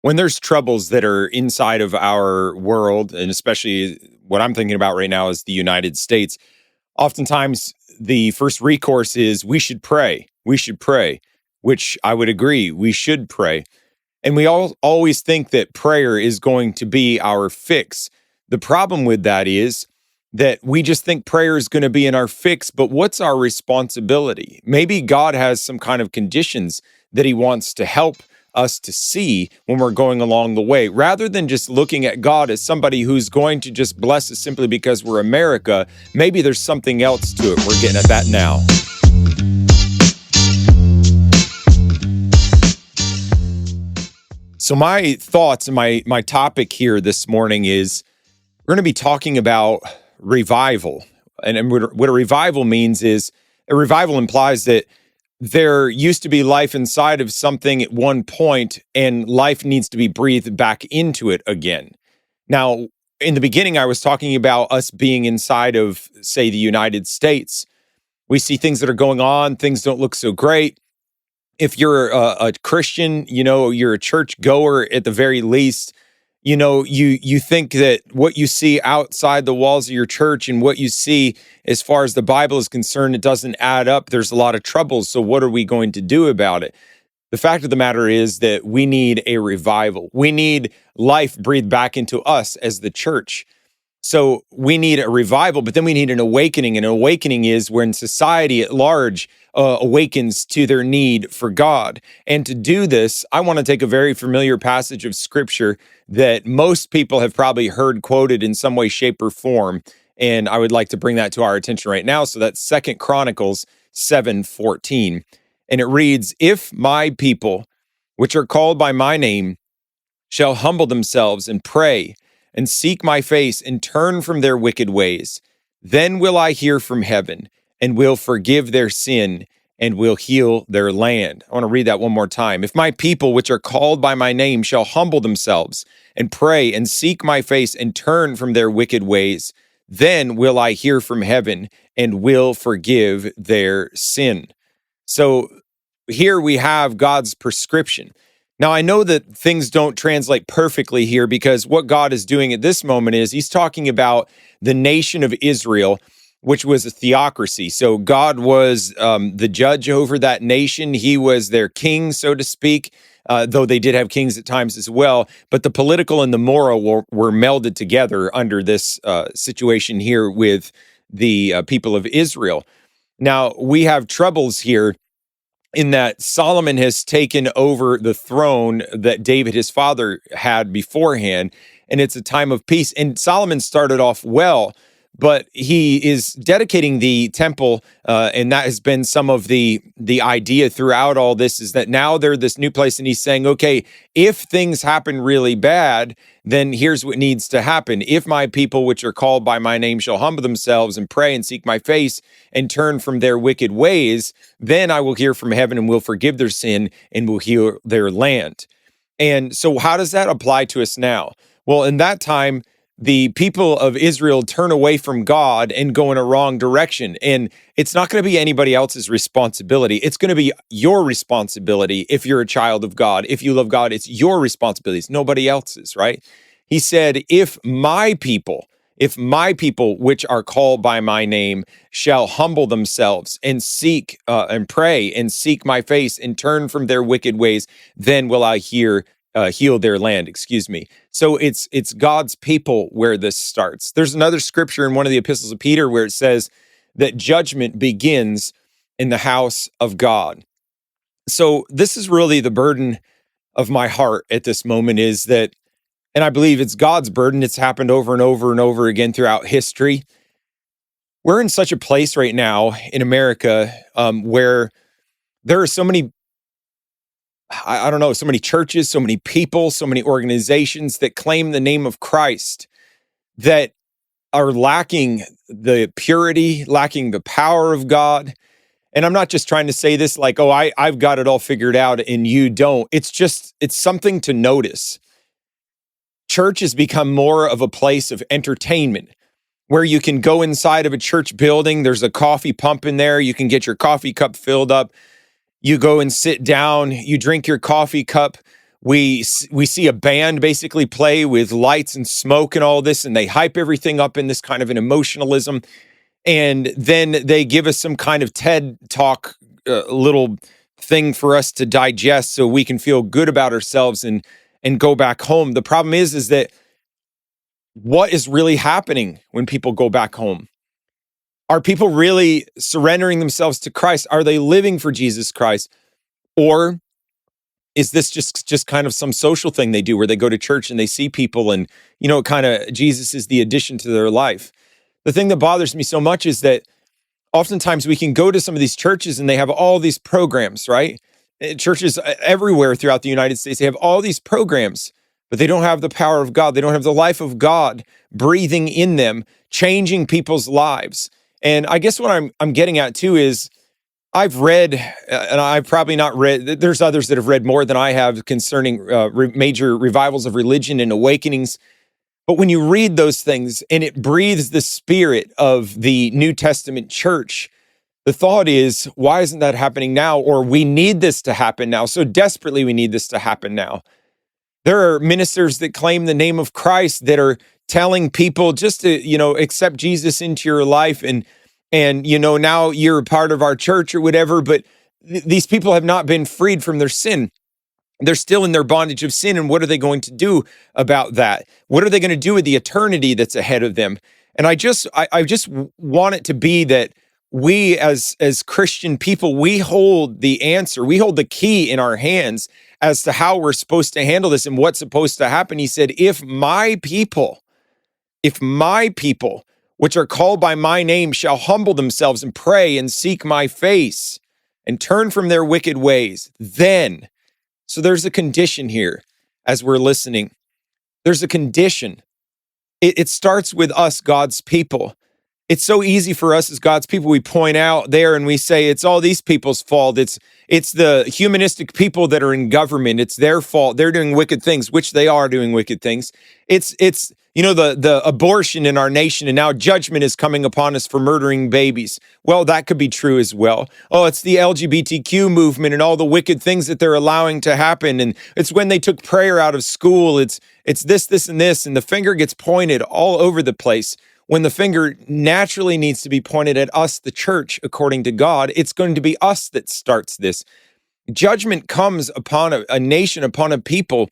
When there's troubles that are inside of our world, and especially what I'm thinking about right now is the United States, oftentimes the first recourse is we should pray. We should pray, which I would agree, we should pray. And we all always think that prayer is going to be our fix. The problem with that is that we just think prayer is going to be in our fix, but what's our responsibility? Maybe God has some kind of conditions that he wants to help us to see when we're going along the way, rather than just looking at God as somebody who's going to just bless us simply because we're America. Maybe there's something else to it. We're getting at that now. So my thoughts and my topic here this morning is we're going to be talking about revival. And what a revival means is a revival implies that there used to be life inside of something at one point, and life needs to be breathed back into it again. Now, in the beginning, I was talking about us being inside of, say, the United States. We see things that are going on, things don't look so great. If you're a Christian, you're a church goer at the very least, you think that what you see outside the walls of your church and what you see as far as the Bible is concerned, it doesn't add up. There's a lot of troubles. So what are we going to do about it? The fact of the matter is that we need a revival. We need life breathed back into us as the church. So we need a revival, but then we need an awakening. And an awakening is when society at large awakens to their need for God. And to do this, I want to take a very familiar passage of scripture that most people have probably heard quoted in some way, shape, or form. And I would like to bring that to our attention right now. So that's 2 Chronicles 7:14. And it reads, "If my people, which are called by my name, shall humble themselves and pray and seek my face and turn from their wicked ways, then will I hear from heaven and will forgive their sin and will heal their land." I want to read that one more time. "If my people, which are called by my name, shall humble themselves and pray and seek my face and turn from their wicked ways, then will I hear from heaven and will forgive their sin." So here we have God's prescription. Now, I know that things don't translate perfectly here because what God is doing at this moment is he's talking about the nation of Israel, which was a theocracy. So God was the judge over that nation. He was their king, so to speak, though they did have kings at times as well. But the political and the moral were melded together under this situation here with the people of Israel. Now, we have troubles here in that Solomon has taken over the throne that David, his father, had beforehand, and it's a time of peace. And Solomon started off well, but he is dedicating the temple, and that has been some of the idea throughout all this, is that now they're this new place, and he's saying, okay, if things happen really bad, then here's what needs to happen. If my people, which are called by my name, shall humble themselves and pray and seek my face and turn from their wicked ways, then I will hear from heaven and will forgive their sin and will heal their land. And so how does that apply to us now? Well, in that time, the people of Israel turn away from God and go in a wrong direction. And it's not going to be anybody else's responsibility. It's going to be your responsibility. If you're a child of God, if you love God, it's your responsibility. It's nobody else's, right? He said, if my people, which are called by my name, shall humble themselves and seek and pray and seek my face and turn from their wicked ways, then will I heal their land, excuse me. So it's God's people where this starts. There's another scripture in one of the epistles of Peter where it says that judgment begins in the house of God. So this is really the burden of my heart at this moment, is that, and I believe it's God's burden. It's happened over and over and over again throughout history. We're in such a place right now in America where there are so many, I don't know, so many churches, so many people, so many organizations that claim the name of Christ that are lacking the purity, lacking the power of God. And I'm not just trying to say this like, oh, I've got it all figured out and you don't. It's something to notice. Church has become more of a place of entertainment where you can go inside of a church building. There's a coffee pump in there. You can get your coffee cup filled up. You go and sit down, you drink your coffee cup We see a band basically play with lights and smoke and all this, and they hype everything up in this kind of an emotionalism. And then they give us some kind of TED talk, little thing for us to digest so we can feel good about ourselves and go back home. The problem is that what is really happening when people go back home? Are people really surrendering themselves to Christ? Are they living for Jesus Christ? Or is this just kind of some social thing they do where they go to church and they see people and, kind of Jesus is the addition to their life? The thing that bothers me so much is that oftentimes we can go to some of these churches and they have all these programs, right? Churches everywhere throughout the United States, they have all these programs, but they don't have the power of God. They don't have the life of God breathing in them, changing people's lives. And I guess what I'm getting at too is I've read, and I've probably not read, there's others that have read more than I have concerning major revivals of religion and awakenings. But when you read those things and it breathes the spirit of the New Testament church, the thought is, why isn't that happening now? Or we need this to happen now. So desperately, we need this to happen now. There are ministers that claim the name of Christ that are telling people just to, accept Jesus into your life and now you're a part of our church or whatever. But these people have not been freed from their sin. They're still in their bondage of sin. And what are they going to do about that? What are they going to do with the eternity that's ahead of them? And I just want it to be that we as Christian people, we hold the answer. We hold the key in our hands as to how we're supposed to handle this and what's supposed to happen. He said, if my people, which are called by my name, shall humble themselves and pray and seek my face and turn from their wicked ways, then. So there's a condition here as we're listening. There's a condition. It starts with us, God's people. It's so easy for us as God's people. We point out there and we say it's all these people's fault. It's the humanistic people that are in government. It's their fault. They're doing wicked things, which they are doing wicked things. It's the abortion in our nation, and now judgment is coming upon us for murdering babies. Well, that could be true as well. Oh, it's the LGBTQ movement and all the wicked things that they're allowing to happen. And it's when they took prayer out of school. It's this, and this, and the finger gets pointed all over the place. When the finger naturally needs to be pointed at us, the church, according to God, it's going to be us that starts this. Judgment comes upon a nation, upon a people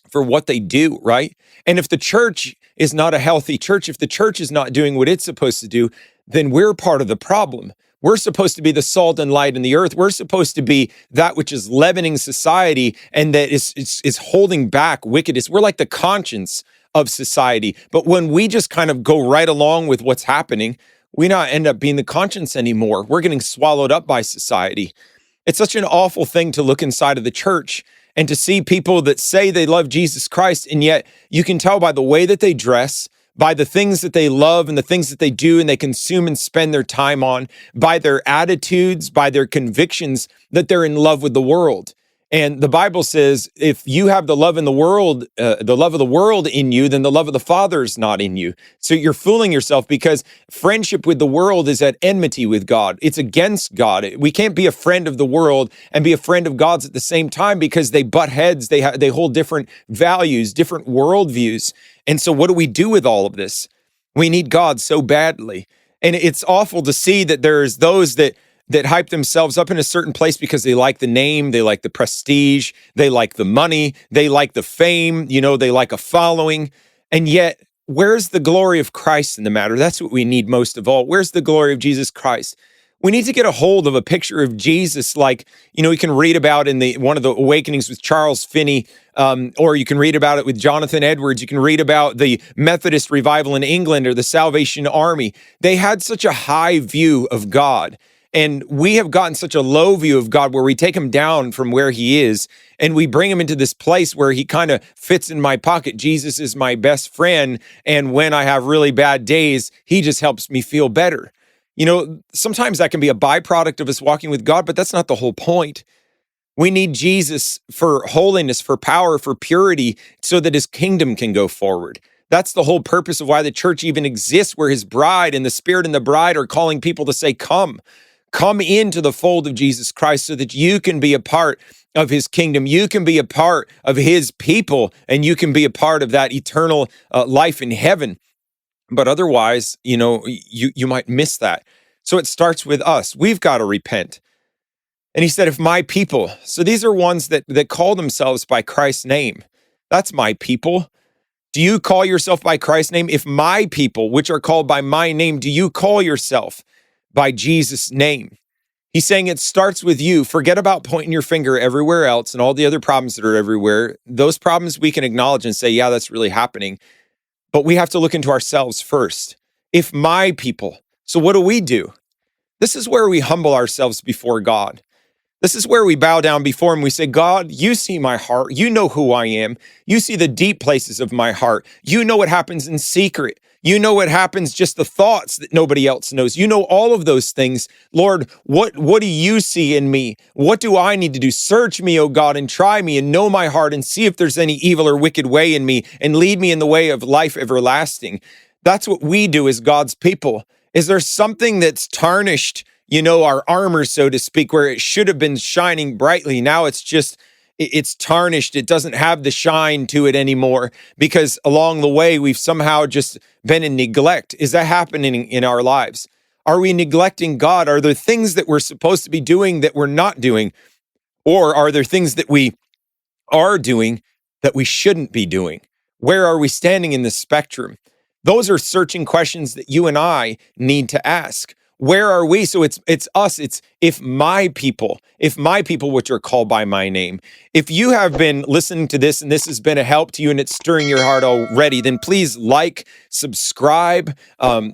for what they do, right? And if the church is not a healthy church, if the church is not doing what it's supposed to do, then we're part of the problem. We're supposed to be the salt and light in the earth. We're supposed to be that which is leavening society and that is holding back wickedness. We're like the conscience of society. But when we just kind of go right along with what's happening, we not end up being the conscience anymore. We're getting swallowed up by society. It's such an awful thing to look inside of the church and to see people that say they love Jesus Christ, and yet you can tell by the way that they dress, by the things that they love and the things that they do and they consume and spend their time on, by their attitudes, by their convictions, that they're in love with the world. And the Bible says, if you have the love in the world, the love of the world in you, then the love of the Father is not in you. So you're fooling yourself, because friendship with the world is at enmity with God. It's against God. We can't be a friend of the world and be a friend of God's at the same time, because they butt heads. They hold different values, different worldviews. And so what do we do with all of this? We need God so badly. And it's awful to see that there's those that hype themselves up in a certain place because they like the name, they like the prestige, they like the money, they like the fame, they like a following. And yet, where's the glory of Christ in the matter? That's what we need most of all. Where's the glory of Jesus Christ? We need to get a hold of a picture of Jesus, like, you can read about in one of the awakenings with Charles Finney, or you can read about it with Jonathan Edwards. You can read about the Methodist revival in England or the Salvation Army. They had such a high view of God. And we have gotten such a low view of God where we take him down from where he is and we bring him into this place where he kind of fits in my pocket. Jesus is my best friend. And when I have really bad days, he just helps me feel better. Sometimes that can be a byproduct of us walking with God, but that's not the whole point. We need Jesus for holiness, for power, for purity, so that his kingdom can go forward. That's the whole purpose of why the church even exists, where his bride and the Spirit and the bride are calling people to say, come Come into the fold of Jesus Christ so that you can be a part of his kingdom. You can be a part of his people, and you can be a part of that eternal life in heaven. But otherwise, you might miss that. So it starts with us. We've got to repent. And he said, if my people, so these are ones that call themselves by Christ's name. That's my people. Do you call yourself by Christ's name? If my people, which are called by my name, do you call yourself by Jesus' name? He's saying it starts with you. Forget about pointing your finger everywhere else and all the other problems that are everywhere. Those problems we can acknowledge and say, yeah, that's really happening. But we have to look into ourselves first. If my people, so what do? This is where we humble ourselves before God. This is where we bow down before him. We say, God, you see my heart. You know who I am. You see the deep places of my heart. You know what happens in secret. You know what happens, just the thoughts that nobody else knows. You know all of those things. Lord, what do you see in me? What do I need to do? Search me, O God, and try me and know my heart and see if there's any evil or wicked way in me and lead me in the way of life everlasting. That's what we do as God's people. Is there something that's tarnished, our armor, so to speak, where it should have been shining brightly? Now it's tarnished. It doesn't have the shine to it anymore because along the way, we've somehow just been in neglect. Is that happening in our lives? Are we neglecting God? Are there things that we're supposed to be doing that we're not doing? Or are there things that we are doing that we shouldn't be doing? Where are we standing in the spectrum? Those are searching questions that you and I need to ask. Where are we? So it's us. It's if my people, which are called by my name. If you have been listening to this and this has been a help to you and it's stirring your heart already, then please subscribe,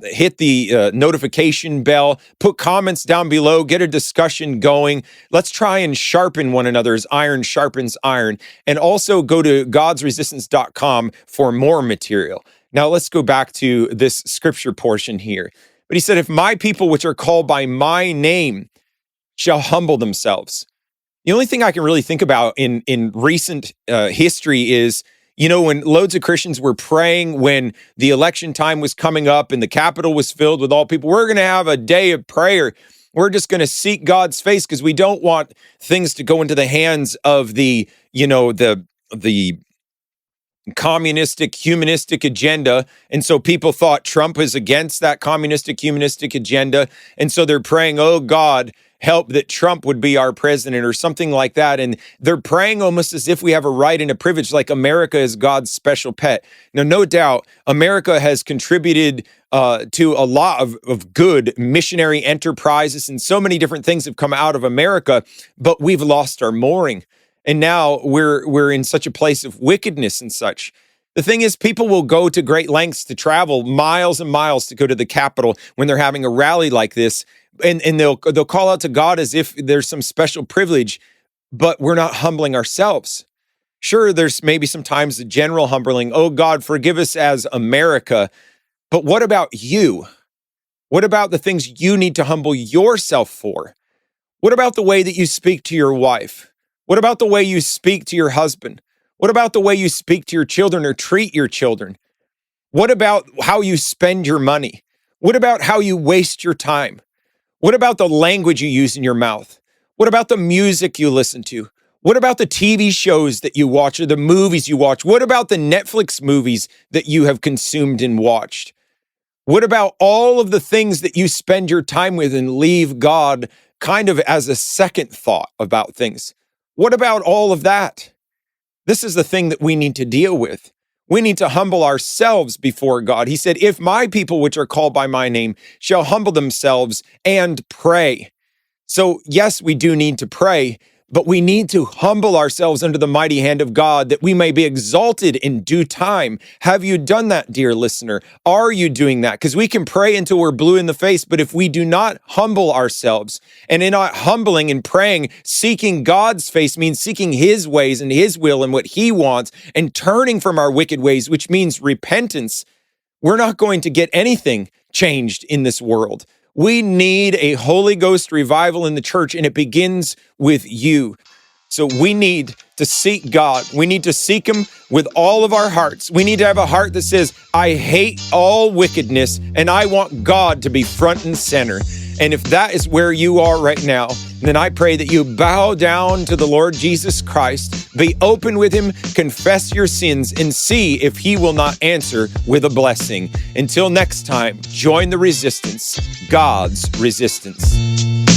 hit the notification bell, put comments down below, get a discussion going. Let's try and sharpen one another as iron sharpens iron. And also go to godsresistance.com for more material. Now let's go back to this scripture portion here. But he said, if my people, which are called by my name, shall humble themselves. The only thing I can really think about in recent history is, when loads of Christians were praying when the election time was coming up and the Capitol was filled with all people, we're going to have a day of prayer. We're just going to seek God's face because we don't want things to go into the hands of the communistic, humanistic agenda. And so people thought Trump was against that communistic, humanistic agenda. And so they're praying, oh God, help that Trump would be our president or something like that. And they're praying almost as if we have a right and a privilege, like America is God's special pet. Now, no doubt, America has contributed to a lot of good missionary enterprises, and so many different things have come out of America, but we've lost our mooring. And now we're in such a place of wickedness and such. The thing is, people will go to great lengths to travel miles and miles to go to the Capitol when they're having a rally like this, and they'll call out to God as if there's some special privilege, but we're not humbling ourselves. Sure, there's maybe sometimes the general humbling, oh God, forgive us as America, but what about you? What about the things you need to humble yourself for? What about the way that you speak to your wife? What about the way you speak to your husband? What about the way you speak to your children or treat your children? What about how you spend your money? What about how you waste your time? What about the language you use in your mouth? What about the music you listen to? What about the TV shows that you watch or the movies you watch? What about the Netflix movies that you have consumed and watched? What about all of the things that you spend your time with and leave God kind of as a second thought about things? What about all of that? This is the thing that we need to deal with. We need to humble ourselves before God. He said, if my people, which are called by my name, shall humble themselves and pray. So yes, we do need to pray, but we need to humble ourselves under the mighty hand of God that we may be exalted in due time. Have you done that, dear listener? Are you doing that? Because we can pray until we're blue in the face, but if we do not humble ourselves, and in our humbling and praying, seeking God's face means seeking his ways and his will and what he wants, and turning from our wicked ways, which means repentance, we're not going to get anything changed in this world. We need a Holy Ghost revival in the church, and it begins with you. So we need to seek God. We need to seek him with all of our hearts. We need to have a heart that says, I hate all wickedness, and I want God to be front and center. And if that is where you are right now, then I pray that you bow down to the Lord Jesus Christ, be open with him, confess your sins, and see if he will not answer with a blessing. Until next time, join the resistance, God's resistance.